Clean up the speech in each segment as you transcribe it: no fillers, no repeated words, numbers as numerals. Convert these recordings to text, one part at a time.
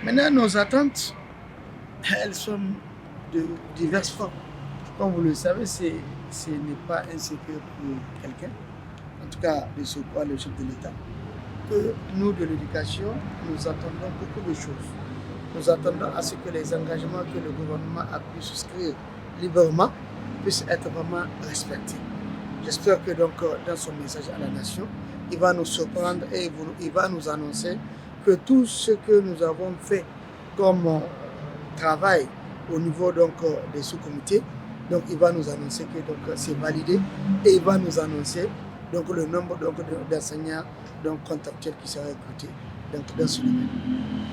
Maintenant, nos attentes, elles sont de diverses formes. Comme vous le savez, ce n'est pas un secret pour quelqu'un, en tout cas de ce quoi le chef de l'État, que nous, de l'éducation, nous attendons beaucoup de choses. Nous attendons à ce que les engagements que le gouvernement a pu souscrire librement puissent être vraiment respectés. J'espère que donc, dans son message à la nation, il va nous surprendre et il va nous annoncer que tout ce que nous avons fait comme travail au niveau donc, des sous-comités, donc il va nous annoncer que c'est validé et il va nous annoncer donc, le nombre d'enseignants contractuels qui seraient recrutés dans ce domaine.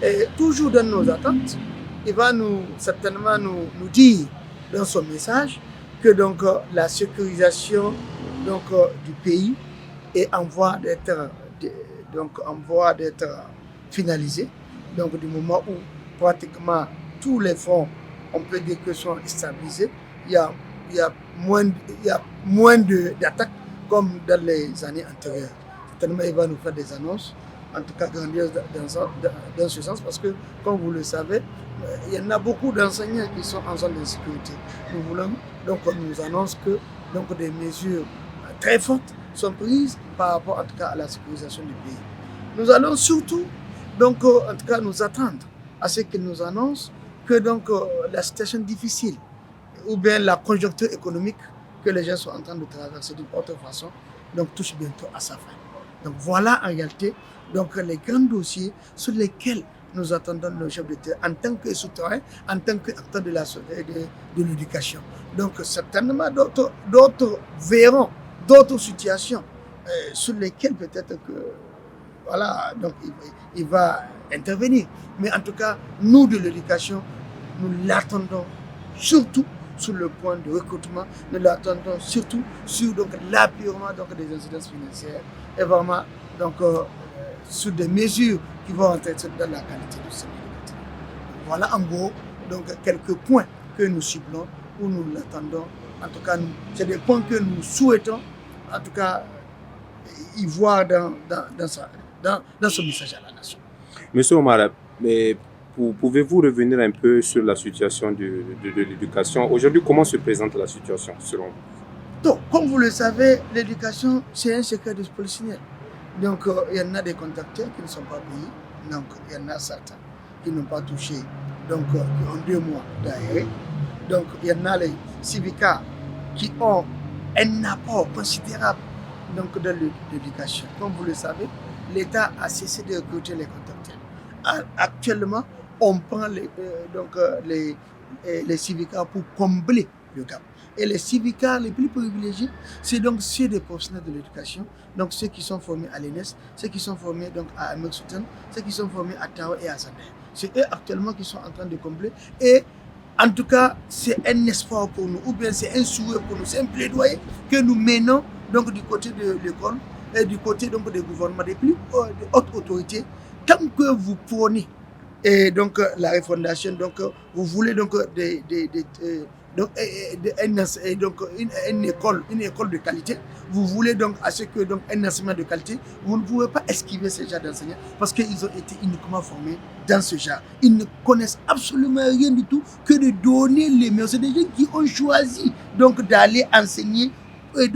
Et toujours dans nos attentes, il va certainement nous dire dans son message que donc, la sécurisation du pays est en voie d'être finalisée. Donc du moment où pratiquement tous les fonds, on peut dire que sont stabilisés, il y a moins d'attaques comme dans les années antérieures. Certainement, il va nous faire des annonces, en tout cas grandioses dans ce sens, parce que, comme vous le savez, il y en a beaucoup d'enseignants qui sont en zone d'insécurité. Nous voulons, donc, on nous annonce que des mesures très fortes sont prises par rapport, en tout cas, à la sécurisation du pays. Nous allons surtout, en tout cas, nous attendre à ce qu'ils nous annoncent que la situation difficile ou bien la conjoncture économique que les gens sont en train de traverser d'une autre façon, touche bientôt à sa fin. Donc voilà en réalité les grands dossiers sur lesquels nous attendons nos chefs d'État en tant que souterrains, en tant qu'acteurs de l'éducation. Donc certainement d'autres verront d'autres situations sur lesquelles peut-être que voilà, donc il va intervenir. Mais en tout cas, nous de l'éducation, nous l'attendons surtout sur le point de recrutement, nous l'attendons surtout sur l'appurement des incidences financières et vraiment sur des mesures qui vont entrer dans la qualité du service. Voilà en gros quelques points que nous ciblons, où nous l'attendons. En tout cas, c'est des points que nous souhaitons en tout cas y voir dans ce message à la nation. Monsieur Omar, mais pouvez-vous revenir un peu sur la situation de l'éducation? Aujourd'hui, comment se présente la situation selon vous? Donc, comme vous le savez, l'éducation, c'est un secret de polichinelle. Donc, il y en a des contracteurs qui ne sont pas payés. Donc, il y en a certains qui n'ont pas touché, qui ont 2 mois d'arrêt. Donc, il y en a les syndicats qui ont un apport considérable dans l'éducation. Comme vous le savez, l'État a cessé de recruter les contracteurs. Actuellement, on prend les syndicats pour combler le gap. Et les syndicats les plus privilégiés, c'est ceux des professionnels de l'éducation, donc ceux qui sont formés à l'ENES, ceux qui sont formés à Amek Soutan, ceux qui sont formés à Tao et à Sander. C'est eux actuellement qui sont en train de combler. Et en tout cas, c'est un espoir pour nous, ou bien c'est un souhait pour nous, c'est un plaidoyer que nous menons du côté de l'école et du côté des gouvernements, des plus hautes autorités. Tant que vous prenez la refondation, vous voulez une école de qualité, vous voulez à ce que un enseignement de qualité, vous ne pouvez pas esquiver ce genre d'enseignants parce qu'ils ont été uniquement formés dans ce genre. Ils ne connaissent absolument rien du tout que de donner les meilleurs. C'est des gens qui ont choisi d'aller enseigner et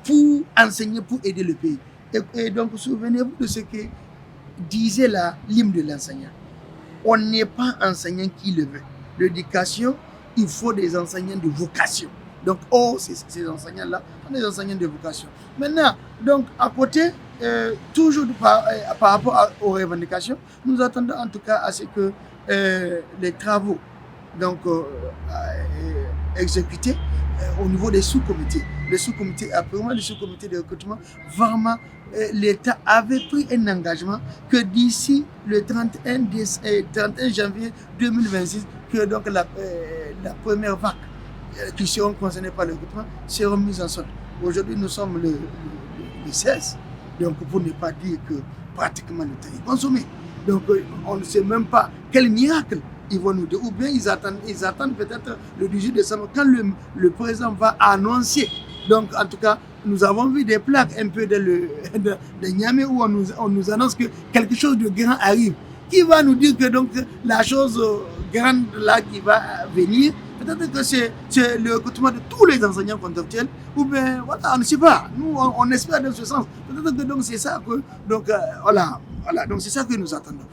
pour enseigner, pour aider le pays. Et souvenez-vous de ce que disait l'hymne de l'enseignant. On n'est pas enseignant qui le veut. L'éducation, il faut des enseignants de vocation. Donc, ces enseignants-là sont des enseignants de vocation. Maintenant, à côté, toujours par rapport aux revendications, nous attendons en tout cas à ce que les travaux exécutés au niveau des sous-comités, les sous-comités de recrutement, vraiment, l'État avait pris un engagement que d'ici le 31 janvier 2026, que la première vague qui seront concernées par le recrutement seront mises en solde. Aujourd'hui, nous sommes le 16, pour ne pas dire que pratiquement le temps est consommé. On ne sait même pas quel miracle ils vont nous dire, ou bien ils attendent peut-être le 18 décembre quand le président va annoncer. Donc en tout cas, nous avons vu des plaques un peu de Niamey où on nous annonce que quelque chose de grand arrive. qui va nous dire que donc la chose grande là qui va venir, peut-être que c'est le recrutement de tous les enseignants contractuels, ou bien voilà, on ne sait pas. Nous, on espère dans ce sens. Peut-être que donc c'est ça que donc voilà, donc c'est ça que nous attendons.